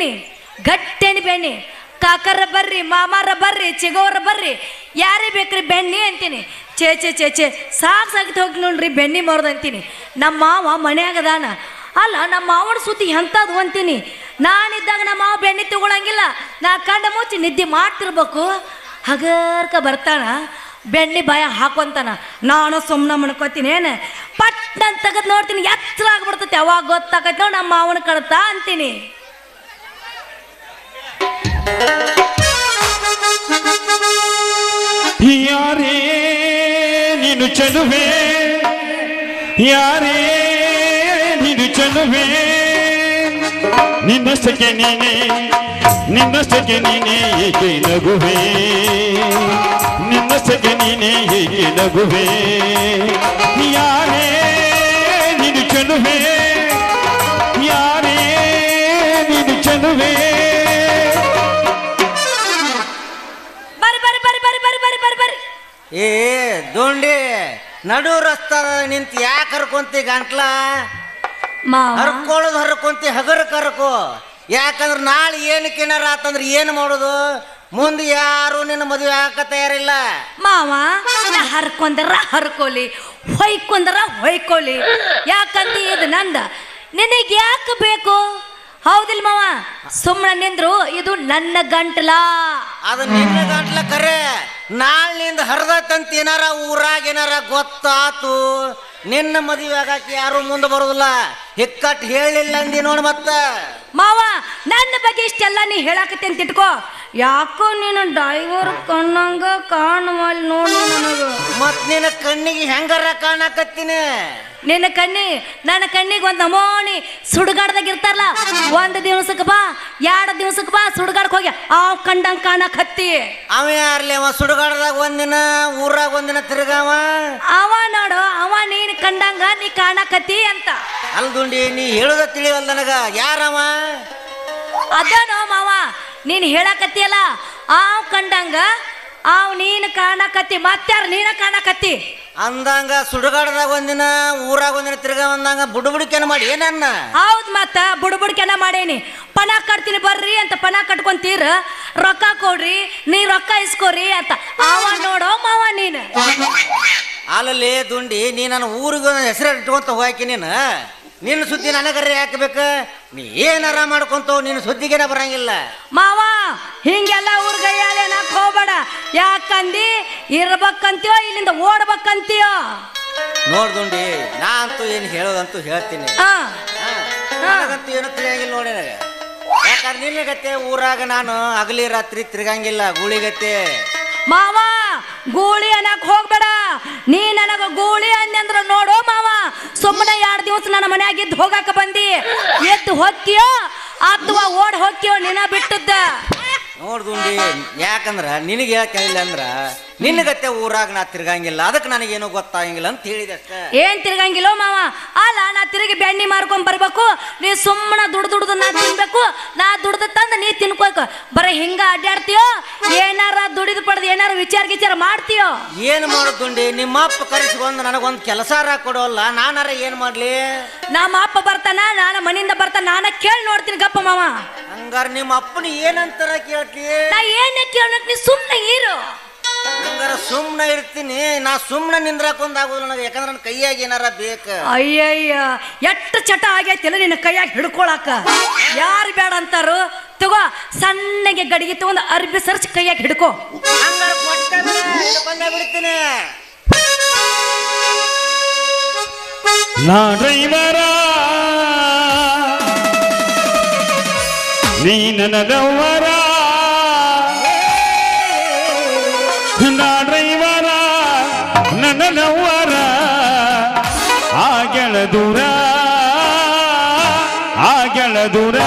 ಅಂತೀನಿ. ಗಟ್ಟೆಣಿ ಬೆಣ್ಣೆ. ಕಾಕರ ಬರ್ರಿ, ಮಾಮಾರ ಬರ್ರಿ, ಚಿಗೋರ ಬರ್ರಿ, ಯಾರೇ ಬೇಕ್ರಿ ಬೆಣ್ಣೆ ಅಂತೀನಿ. ಚೇ ಚೇ ಚೇ ಚೇ ಸಾಕು ಹೋಗಿ ನೋಡ್ರಿ ಬೆಣ್ಣೆ ಮರೋದು ಅಂತೀನಿ. ನಮ್ಮ ಮಾವ ಮನ್ಯಾಗದಾನ. ಅಲ್ಲ ನಮ್ಮ ಮಾವನ ಸುದ್ದಿ ಎಂಥದ್ದು ಅಂತೀನಿ. ನಾನಿದ್ದಾಗ ನಮ್ಮ ಮಾವ ಬೆಣ್ಣೆ ತಗೊಳಂಗಿಲ್ಲ. ನಾ ಕಣ್ಣ ಮುಚ್ಚಿ ನಿದ್ದೆ ಮಾಡ್ತಿರ್ಬೇಕು. ಹಗರ್ಕ ಬರ್ತಾನ, ಬೆಣ್ಣೆ ಭಯ ಹಾಕೊಂತಾನ. ನಾನು ಸುಮ್ಮನೆ ಮಣ್ಕೋತೀನಿ. ಏನು ಪಟ್ನ ತೆಗೆದು ನೋಡ್ತೀನಿ, ಎತ್ತರ ಆಗ್ಬಿಡ್ತೈತಿ. ಅವಾಗ ಗೊತ್ತಾಗತ್ತೆ ನೋಡಿ ನಮ್ಮ ಮಾವನ ಕಳ್ತಾ ಅಂತೀನಿ. ಯಾರೇ ನೀನು ಚೆಲುವೆ, ಯಾರೇ ನೀನು ಚೆಲುವೆ, ನಿನ್ನಷ್ಟಕ್ಕೆ ನೀನೇ, ನಿನ್ನಷ್ಟಕ್ಕೆ ನೀನೇ ಏಕೆ ನಗುವೆ, ನಿನ್ನಷ್ಟಕ್ಕೆ ನೀನೇ ಏಕೆ ನಗುವೆ. ಯಾರೇ ನೀನು ಚೆಲುವೆ, ಯಾರೇ ನೀನು ಚೆಲುವೆ. ಏ ದೊಂಡಿ ನಡು ರಸ್ತಾದ ನಿಂತು ಯಾಕೆ ಹರ್ಕೊಂತಿ ಗಂಟ್ಲ? ಹರ್ಕೊಳ್ಳೋದು ಹರ್ಕೊಂತಿ, ಹಗರಕ್ಕೆ ಹರ್ಕೋ. ಯಾಕಂದ್ರೆ ನಾಳೆ ಏನಕ್ಕೇನಾರ ಆತಂದ್ರೆ ಏನು ಮಾಡೋದು? ಮುಂದೆ ಯಾರು ನಿನ್ನ ಮದುವೆ ಹಾಕ ತಯಾರಿಲ್ಲ. ಮಾವ ಹರ್ಕೊಂಡ್ರ ಹರ್ಕೋಲಿ, ಹೊಯ್ಕೊಂಡ್ರ ಹೊಯ್ಕೋಲಿ. ಯಾಕಂತ ಇದು ನಂದ, ನಿನಗೆ ಯಾಕೆ ಬೇಕು? ಹೌದಿಲ್ಲ ಮಾವ? ಸುಮ್ಮನೆ ನಿಂದ್ರು, ಇದು ನನ್ನ ಗಂಟ್ಲ. ಅದು ನಿನ್ನ ಗಂಟ್ಲ ಕರೆ. ನಾಳಿನಿಂದ ಹರಿದತ್ತಂತ ಏನಾರ ಊರಾಗ ಏನಾರ ಗೊತ್ತಾತು, ನಿನ್ನ ಮದುವೆ ಆಗಾಕ ಯಾರು ಮುಂದೆ ಬರೋದಿಲ್ಲ. ಹಿಕ್ಕಟ್ಟು ಹೇಳಿಲ್ಲ ಅಂದಿ ನೋಡು. ಮತ್ತ ಮಾವ ನನ್ನ ಬಗ್ಗೆ ಇಷ್ಟೆಲ್ಲ ನೀ ಹೇಳಾಕತ್ತಿ ಅಂತ ಇಟ್ಕೋ. ಯಾಕೋ ನೀನು ಡ್ರೈವರ್ ಕಣ್ಣಂಗ ಕಾಣುವಲ್ ನೋಡು ನನಗ. ಮತ್ ನಿನ್ನ ಕಣ್ಣಿಗೆ ಹೆಂಗಾರ ಕಾಣಕತ್ತೀನಿ. ನಿನ್ನ ನನ್ನ ಕಣ್ಣಿಗೆ ಒಂದು ನಮೋಣಿ ಸುಡುಗಾಡ್ದಾಗ ಇರ್ತಾರಲ್ಲ, ಒಂದು ದಿವ್ಸಕ್ಕೆ ಬಾ, 2 ದಿವ್ಸಕ್ಕೆ ಬಾ, ಸುಡುಗಾಡಕ್ಕೆ ಹೋಗಿ ಅವ್ ಕಂಡಂಗ ಕಾಣಕತ್ತಿ. ಅವ ಯಾರ್ಲಿ? ಅವ ಸುಡುಗಾಡ್ದಾಗ ಒಂದಿನ, ಊರಾಗ ಒಂದಿನ ತಿರ್ಗಾವ. ಅವ ನೋಡು, ಅವ ನೀನ್ ಕಂಡಂಗ ನೀ ಕಾಣಕತ್ತಿ ಅಂತ. ಅಲ್ದುಂಡಿ ನೀ ಹೇಳುದ ತಿಳಿವಲ್ಲ ನನಗ. ಯಾರವ? ಅದನೋ ಮಾವ ನೀನ್ ಹೇಳಕತ್ತಿಯಲ್ಲ, ಅವ್ ಕಂಡಂಗ ಅವ್ ನೀನ್ ಕಾಣಕತ್ತಿ. ಮತ್ತಾರ ನೀನ ಕಾಣಕತ್ತಿ ಅಂದಂಗ ಸುಡುಗಾಡದಾಗ ಒಂದಿನ, ಊರಾಗ ಒಂದಿನ ತಿರ್ಗಾ ಅಂದಂಗ ಬುಡುಬುಡಿಕೆನ ಮಾಡಿ ಏನನ್ನ? ಹೌದ್, ಮತ್ತ ಬುಡುಬುಡಿಕೆನ ಮಾಡೇನಿ. ಪಣ ಕಟ್ತೀನಿ ಬರ್ರಿ ಅಂತ ಪಣ ಕಟ್ಕೊಂತೀರ, ರೊಕ್ಕ ಕೊಡ್ರಿ, ನೀ ರೊಕ್ಕ ಇಸ್ಕೋರಿ ಅಂತ. ಅವ ನೋಡೋ ಮಾವ ನೀನು. ಅಲ್ಲಲ್ಲಿ ದುಂಡಿ, ನೀ ನನ್ನ ಊರಿಗೆ ಹೆಸರು ಇಟ್ಕೊಂತ ಹೋಗಾಕಿ. ನಿನ್ನ ಸುದ್ದಿ ನನಗರೆ ಹಾಕಬೇಕ. ನೀ ಏನಾರ ಮಾಡ್ಕೊಂತವ್, ನಿನ್ನ ಸುದ್ದಿಗೇನ ಬರಂಗಿಲ್ಲ. ಮಾವ ಹಿಂಗೆಲ್ಲ ಊರ್ಗೈಯಾಲೆ ನಾಕ್ ಹೋಗ್ಬೇಡ. ಯಾಕಂದಿ ಇರ್ಬೇಕಂತೀಯೋ ಇಲ್ಲಿಂದ ಓಡ್ಬೇಕಂತೀಯೋ? ನೋಡ್ದುಂಡಿ, ನಾ ಅಂತೂ ಏನು ಹೇಳೋದಂತೂ ಹೇಳ್ತೀನಿ. ನನಗಂತೂ ಏನು ತಿಳಿಯಂಗಿಲ್ಲ ನೋಡಿ ನನಗೆ. ಯಾಕಂದ್ರೆ ನಿನ್ನಗತ್ತೆ ಊರಾಗ ನಾನು ಹಗಲಿ ರಾತ್ರಿ ತಿರ್ಗಂಗಿಲ್ಲ, ಗೂಳಿಗತ್ತೆ. ಮಾವ ಗೂಳಿ ಅನ್ನಕ್ ಹೋಗ್ಬೇಡ. ನೀ ನನಗ ಗೂಳಿ ಅಂದ್ರ ನೋಡೋ ಮಾವ, ಸುಮ್ಮನೆ 2 ದಿವಸ ನನ್ನ ಮನ್ಯಾಗಿದ್ದು ಹೋಗಾಕ ಬಂದಿ. ಎದ್ದು ಹೊಕ್ಕಿಯೋ ಅಥವಾ ಓಡ್ ಹೊಕ್ಕಿಯೋ ನಿನ್ನ ಬಿಟ್ಟದ್ದ. ನೋಡ್ದುಂಡಿ, ಯಾಕಂದ್ರ ನಿನಗೆ ಹೇಳಕ್ಕಿಲ್ಲ ಅಂದ್ರ ನಿನ್ನಗತ್ತೆ ಊರಾಗ ನಾ ತಿರ್ಗಂಗಿಲ್ಲ, ಅದಕ್ಕೆ ನನಗೇನು ಗೊತ್ತಾಗಂಗಿಲ್ಲ ಅಂತ ಹೇಳಿದೆ ಅಷ್ಟ. ಏನ್ ತಿರ್ಗಂಗಿಲ್ಲೋ ಮಾವ? ಅಲ್ಲ, ನಾ ತಿರುಗಿ ಬೆಣ್ಣಿ ಮಾರ್ಕೊಂಡ್ ಬರ್ಬೇಕು, ನೀ ಸುಮ್ಮನೆ ದುಡ್ದು ನಾ ತಿನ್ಬೇಕು, ನಾ ದುಡ್ದು ತಂದು ನೀ ತಿನ್ಕೋಕ. ಬರೀ ಹಿಂಗ ಅಡ್ಡಾಡ್ತೀಯೋ? ಏನಾರ ದುಡಿದು ಪಡೆದು ಏನಾರ ವಿಚಾರ ಮಾಡ್ತೀಯೋ? ಏನ್ ಮಾಡೋದುಂಡಿ, ನಿಮ್ಮ ಅಪ್ಪ ಕರೆಸಿಕೊಂಡು ನನಗೊಂದು ಕೆಲಸಾರ ಕೊಡೋಲ್ಲ, ನಾನಾರ ಏನ್ ಮಾಡ್ಲಿ? ನಮ್ಮ ಅಪ್ಪ ಬರ್ತಾನ, ನಾನು ಮನೆಯಿಂದ ಬರ್ತಾನ, ನಾನ ಕೇಳಿ ನೋಡ್ತೀನಿ ಗಪ್ಪ ಮಾವ. ಹಂಗಾರ ನಿಮ್ಮ ಅಪ್ಪನ ಏನಂತಾರ ಕೇಳ್ತಿ? ನಾ ಏನೇ ಕೇಳಕ್ ನೀ ಸುಮ್ಮನೆ ಇರು. ಹಂಗಾರ ಸುಮ್ಮನೆ ಇರ್ತೀನಿ. ನಾ ಸುಮ್ಮನೆ ನಿಂದ್ರಾಕೊಂದಾಗೋದು ನನಗೆ, ಯಾಕಂದ್ರೆ ನನ್ನ ಕೈಯಾಗ ಏನಾರ ಬೇಕ. ಅಯ್ಯಯ್ಯ, ಎಷ್ಟು ಚಟ ಆಗೈತಿಲ್ಲ ನಿನ್ನ ಕೈಯಾಗ ಹಿಡ್ಕೊಳಕ. ಯಾರು ಬೇಡ ಅಂತಾರು? ತಗೋ, ಸಣ್ಣಗೆ ಗಡಿಗೆ ತಗೊಂಡು ಅರ್ಬಿ ಸರ್ಚ್ ಕೈಯಾಗ ಹಿಡ್ಕೋ. ಹಂಗಾರ ಬಂದ ಬಿಡ್ತೀನಿ. ನಾ ಡ್ರೈವರ, ನೀ ನನ್ನ ಲವ್ವರ. ನಾ ಡ್ರೈವರ, ನನ್ನ ಲವ್ವರ. ಆಗೆಳ ದೂರ, ಆಗೆಳ ದೂರ.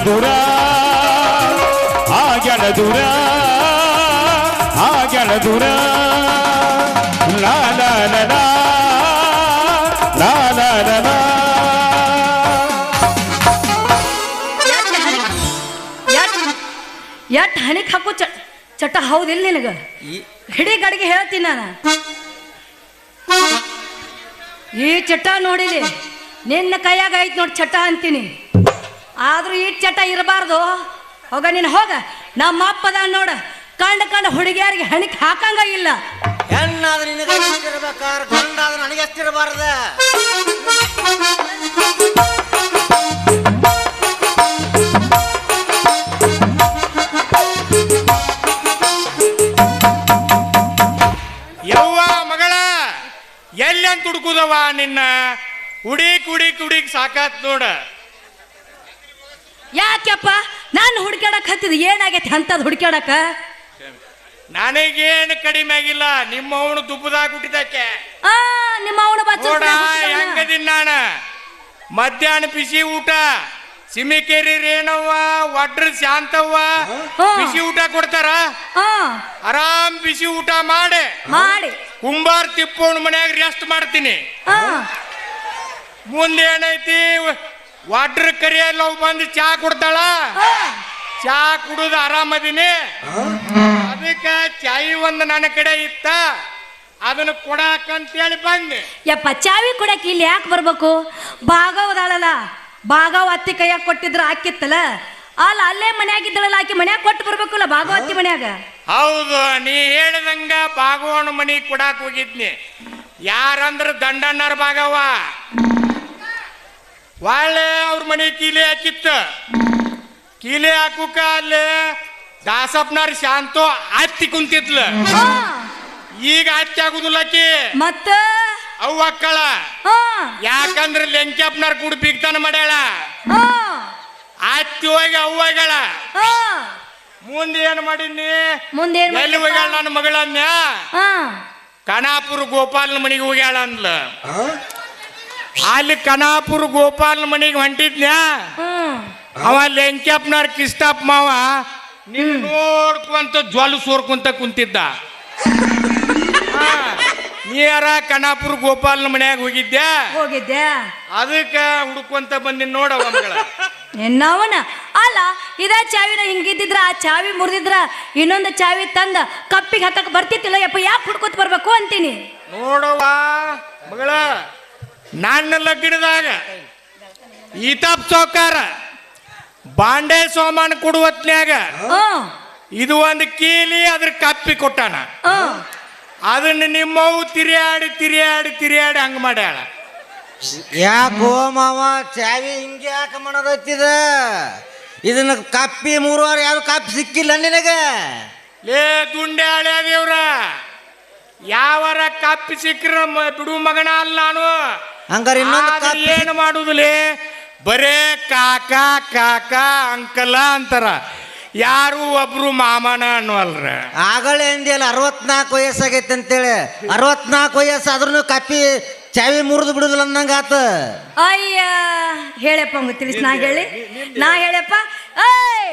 ದೂರ ಆಗ್ಯಾಳ ದೂರ ಆಗ್ಯಾಳ ದೂರ ಲಾ ಲಾ ಲಾ ಲಾ ಲಾ ಲಾ ಲಾ ಲಾ. ಎಟ್ ಹಣಿಕ್ ಹಾಕು ಚಟ ಹೌದಿಲ್ಲ ನಿನಗ ಹಿಡಿ ಗಡಿಗೆ ಹೇಳ್ತೀನಿ ನಾನು ಈ ಚಟ ನೋಡಿಲಿ ನಿನ್ನ ಕೈಯಾಗ ಐತ್ ನೋಡಿ ಚಟ ಅಂತೀನಿ ಆದ್ರೂ ಈ ಚಟ ಇರಬಾರ್ದು ಹೋಗ ನೀನು ಹೋಗ ನಮ್ಮ ಅಪ್ಪದ ನೋಡ ಕಂಡ ಹುಡುಗಿಯರಿಗೆ ಹಣಿಕ್ ಹಾಕಂಗ ಇಲ್ಲ ಹೆಣ್ಣಾದ್ರೆ ನಿನಗೆ ಎಷ್ಟಿರ್ಬೇಕಾರ ಗಂಡಾದ್ರೆ ನನಗೆ ಎಷ್ಟಿರಬಾರ್ದ ಯವ್ವ ಮಗಳ ಎಲ್ಲಂತ ಹುಡುಕುದವ ನಿನ್ನ ಹುಡುಕ್ ಸಾಕಾತ್ ನೋಡ ಯಾಕೆಪ್ಪ ನಾನು ಹುಡ್ಕ್ಯಾಡಕ್ ಹತ್ತಿದ ಏನಾಗೈತಿ ಅಂತದ್ ಹುಡ್ಕ್ಯಾಡಕ ನನಗೇನು ಕಡಿಮೆ ಆಗಿಲ್ಲ ನಿಮ್ಮ ಅವನು ದುಬ್ಬದಾಗ ಹುಟ್ಟಿದಕ್ಕೆ ಆ ನಿಮ್ಮ ಅವನ ನೋಡ ಹೆಂಗದಿನ್ ನಾನು ಮಧ್ಯಾಹ್ನ ಬಿಸಿ ಊಟ ಸಿಮಿಕೇರಿ ರೇಣವ್ವ ಒಡ್ರ ಶಾಂತವ್ವ ಬಿಸಿ ಊಟ ಕೊಡ್ತಾರ ಆರಾಮ್ ಬಿಸಿ ಊಟ ಮಾಡಿ ಕುಂಬಾರ್ ತಿಪ್ಪೋಣ ಮನ್ಯಾಗ ರೆಸ್ಟ್ ಮಾಡ್ತೀನಿ ಮುಂದೆ ಏನೈತಿ ವಾಟ್ರ್ ಕರಿಯಲ್ಲ ಬಂದು ಚಾ ಕೊಡ್ತಾಳ ಚಾ ಕುಡುದು ಆರಾಮದೀನಿ ಅದಕ್ಕೆ ಚಾಯಿ ಒಂದು ನನ್ನ ಕಡೆ ಇತ್ತ ಅದನ್ನ ಕೊಡಾಕಂತೇಳಿ ಬಂದೆ ಯಪ್ಪ ಚಾವಿ ಕೊಡಕ್ಕೆ ಇಲ್ಲಿ ಯಾಕೆ ಬರ್ಬೇಕು ಭಾಗವದಾಳಲ್ಲ ಭಾಗವತಿ ಕೈಯಾಗ ಕೊಟ್ಟಿದ್ರ ಹಾಕಿತ್ತಲ್ಲ ಅಲ್ಲ ಅಲ್ಲೇ ಮನ್ಯಾಗಿದ್ದಳಲ್ಲ ಆಕಿ ಮನ್ಯಾಗ ಕೊಟ್ಟು ಬರ್ಬೇಕಲ್ಲ ಭಾಗವತಿ ಮನ್ಯಾಗ ಹೌದು ನೀ ಹೇಳಿದಂಗ ಭಾಗವನ ಮನಿ ಕೊಡಾಕ್ ಹೋಗಿದ್ನಿ ಯಾರಂದ್ರ ದಂಡಣ್ಣರ ಭಾಗವ ಒಳ್ಳೆ ಅವ್ರ ಮನಿ ಕೀಲಿ ಹಾಕಿತ್ತ ಕೀಲಿ ಹಾಕುಕ ಅಲ್ಲಿ ದಾಸಪ್ಪನಾರ ಶಾಂತೋ ಹತ್ತಿ ಕುಂತಿದ್ಲ ಈಗ ಹತ್ತಿ ಆಗುದಿಲ್ಲಕಿ ಮತ್ತ ಅವ್ ಅಕ್ಕಳ ಯಾಕಂದ್ರ ಲೆಂಕ್ಯಪ್ಪನಾರ ಕೂಡ ಬಿಗ್ತಾನ ಮಾಡ್ಯಾಳ ಹತ್ತಿ ಹೋಗಿ ಅವ್ವಗಳ ಮುಂದೆ ಏನ್ ಮಾಡೀನಿ ಎಲ್ಲಿ ಹೋಗ್ಯಾಳ ನನ್ನ ಮಗಳನ್ನ ಕನಾಪುರ ಗೋಪಾಲನ ಮನಿಗೆ ಹೋಗ್ಯಾಳ ಅಂದ್ಲ ಅಲ್ಲಿ ಕನಾಪುರ ಗೋಪಾಲನ ಮನಿಗೆ ಹೊಂಟಿದ್ನ್ಯಾ ಅವ ಲೆಂಕ್ಯಪ್ಪನಾರ ಕಿಸ್ಟಪ್ಪ ಮಾವ ನೀನು ನೋಡ್ಕೊಂತ ಜ್ವಾಲು ಸೋರ್ಕೊಂತ ಕುಂತಿದ್ದ ನೀರ ಕನಾಪುರ ಗೋಪಾಲನ ಮನ್ಯಾಗ ಹೋಗಿದ್ದೆ ಅದಕ್ಕೆ ಹುಡುಕೊಂತ ಬಂದಿನ್ ನೋಡವ ಮಗಳ ನಿನ್ನವನ ಅಲ್ಲ ಇದ ಚಾವಿನ ಹಿಂಗಿದ್ದಿದ್ರ ಆ ಚಾವಿ ಮುರಿದಿದ್ರ ಇನ್ನೊಂದು ಚಾವಿ ತಂದ ಕಪ್ಪಿಗೆ ಹತ್ತಕ್ ಬರ್ತಿತ್ತಿಲ್ಲ ಯಪ್ಪ ಯಾಕೆ ಹುಡ್ಕೊತ್ ಬರ್ಬೇಕು ಅಂತೀನಿ ನೋಡವ ಮಗಳ ನನ್ನ ಲಗ್ನದಾಗ ಈತಾಪ್ ಚೌಕಾರ ಬಾಂಡೆ ಸೋಮಾನ ಕೊಡುವತ್ನ್ಯಾಗ ಇದು ಒಂದು ಕೀಲಿ ಅದ್ರ ಕಪ್ಪಿ ಕೊಟ್ಟಾನ ಅದನ್ನ ನಿಮ್ಮವು ತಿರಿಯಾಡಿ ಹಂಗ ಮಾಡ್ಯಾಳ ಯಾಕೋ ಮಾವ ಚಾವಿ ಹಿಂಗೆ ಯಾಕೆ ಮಾಡೋದತ್ತಿದ ಇದನ್ನ ಕಪ್ಪಿ 3 ವಾರ ಯಾರು ಕಪ್ಪಿ ಸಿಕ್ಕಿಲ್ಲ ನಿನಗೆ ಲೇ ದುಂಡೆ ಹಳೆ ದೇವ್ರ ಯಾವರ ಕಪ್ಪಿ ಸಿಕ್ಕ್ರ ಬಿಡು ಮಗನ ಅಲ್ಲ ನಾನು ಹಂಗಾರೆ ಇನ್ನೊಂದು ಏನು ಮಾಡುದಿಲ್ಲ ಬರೇ ಕಾಕ ಅಂಕಲ ಅಂತಾರ ಯಾರು ಒಬ್ರು ಮಾಮನ ಅನ್ನುವಲ್ರ ಆಗಳೇ ಅಂದಿಯಲ್ಲ 64 ವಯಸ್ಸಾಗೈತೆ ಅಂತೇಳಿ 64 ವಯಸ್ಸು ಆದ್ರೂ ಕಪ್ಪಿ ಚಾವಿ ಮುರಿದು ಬಿಡುದಿಲ್ಲ ಅಂದಂಗ ಆತ ಅಯ್ಯ ಹೇಳಪ್ಪ ಹಂಗ ತಿಳಿಸ್ ನಾ ಹೇಳಪ್ಪ ಏಯ್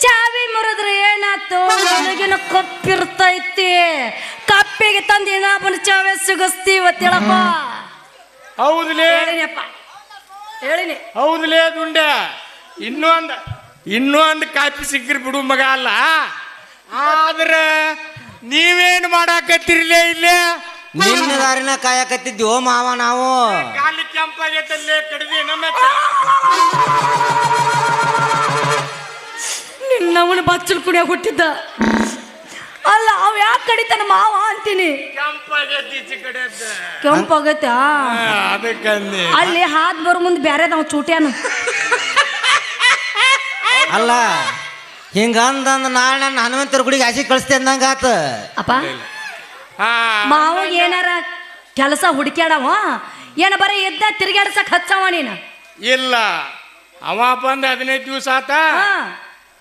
ಚಾವಿ ಮುರಿದ್ರೆ ಏನಾತು ನನಗಿನ ಕಪ್ಪಿರ್ತೈತಿ ಕಪ್ಪಿಗೆ ತಂದು ಇನ್ನೊಬ್ಬನ ಚಾವಿ ಸಿಗಸ್ತೀವ ತಿಳಪ್ಪ ಹೌದ್ಲೇ ಹೇಳಿನಿ ಹೌದ್ಲೇ ದುಂಡೆ ಇನ್ನೊಂದು ಕಾಪಿ ಸಿಕ್ಕ್ರಿ ಬಿಡು ಮಗ ಅಲ್ಲ ಆದ್ರ ನೀವೇನು ಮಾಡಾಕತ್ತಿರ್ಲೇ ಇಲ್ಲೇ ನಿನ್ನ ದಾರಿನ ಕಾಯಕತ್ತಿದ್ವಿ ಓ ಮಾವ ನಾವು ಕಾಲಿ ಕೆಂಪಾಗೈತಲ್ಲೇ ಕಡಿದಿ ನಮ್ಮ ನಿನ್ನವನ ಬಚ್ಚಲ್ ಕುಡಿಯಾಗ ಹುಟ್ಟಿದ್ದ ಅಲ್ಲ ಅವ್ ಯಾಕೆ ಕಡಿತಾನ ಮಾವ ಅಂತೀನಿ ಕೆಂಪಾಗೈತ ಅದಕ್ಕಂದಿ ಅಲ್ಲಿ ಹಾದ್ ಬರೋ ಮುಂದೆ ಬ್ಯಾರೆ ನಾವು ಚೂಟ್ಯಾನ ಅಲ್ಲ ಹಿಂಗಂದಂದ ನಾಳೆ ನನ್ನ ಹನುಮಂತರ ಗುಡಿಗೆ ಆಸೆ ಕಳಿಸ್ತೇ ಅಂದಂಗ ಆತ ಅಪ್ಪ ಮಾವ ಏನಾರ ಕೆಲಸ ಹುಡುಕ್ಯಾಡವ ಏನ ಬರೀ ಎದ್ದ ತಿರ್ಗಾಡ್ಸಕ್ ಹಚ್ಚವ ನೀನು ಇಲ್ಲ ಅವ ಬಂದ್ 15 ದಿವಸ ಆತ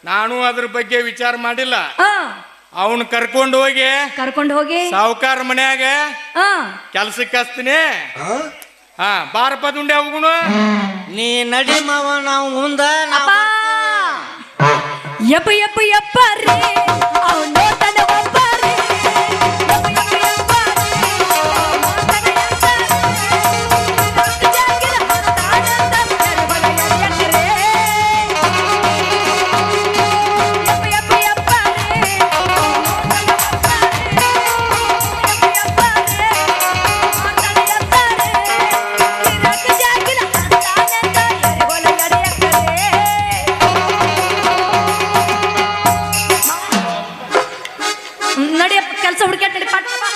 ನಾನು ಅದ್ರ ಬಗ್ಗೆ ವಿಚಾರ ಮಾಡಿಲ್ಲ ಅವನ್ ಕರ್ಕೊಂಡು ಹೋಗಿ ಸಾವುಕಾರ ಮನ್ಯಾಗ ಕೆಲ್ಸಕ್ಕೆ ಹಚ್ತೀನಿ ಬಾರಪ್ಪ ದುಂಡೆ ಹೋಗುಣ ನೀ ನಡಿ ಮಾವ ನಾವು ಮುಂದ ಯಪ್ಪ ಯಪ್ಪ ಯಪ್ಪ ರೇ ಅವ್ನು ನೋಡ್ತಾನೆ ಒಬ್ಬ ರೇ. ಯಪ್ಪ ಯಪ್ಪ ಯಪ್ಪ ರೇ, ಅವ್ನು ನೋಡ್ತಾನೆ ಯಪ್ಪ ರೇ. ರೊಕ್ಕ ಜಾಗಿರ ಹೊರತಾನಂದ ಎಡಬಲ ಎಡಯಕ್ರೆ. ಯಪ್ಪ ಯಪ್ಪ ಯಪ್ಪ ರೇ, ಅವ್ನು ನೋಡ್ತಾನೆ ಒಬ್ಬ ರೇ. ಯಪ್ಪ ಯಪ್ಪ ರೇ, ನೋಡ್ತಾನೆ ಯಪ್ಪ ರೇ. ರೊಕ್ಕ ಜಾಗಿರ ಹೊರತಾನಂದ ಎಡಬಲ ಎಡಯಕ್ರೆ. ನಡಿಯಪ್ಪ ಕೆಲಸ ಹುಡುಕ್ಯಾಟ ನಡಿ ಪಟ್ಟ ಬಾ.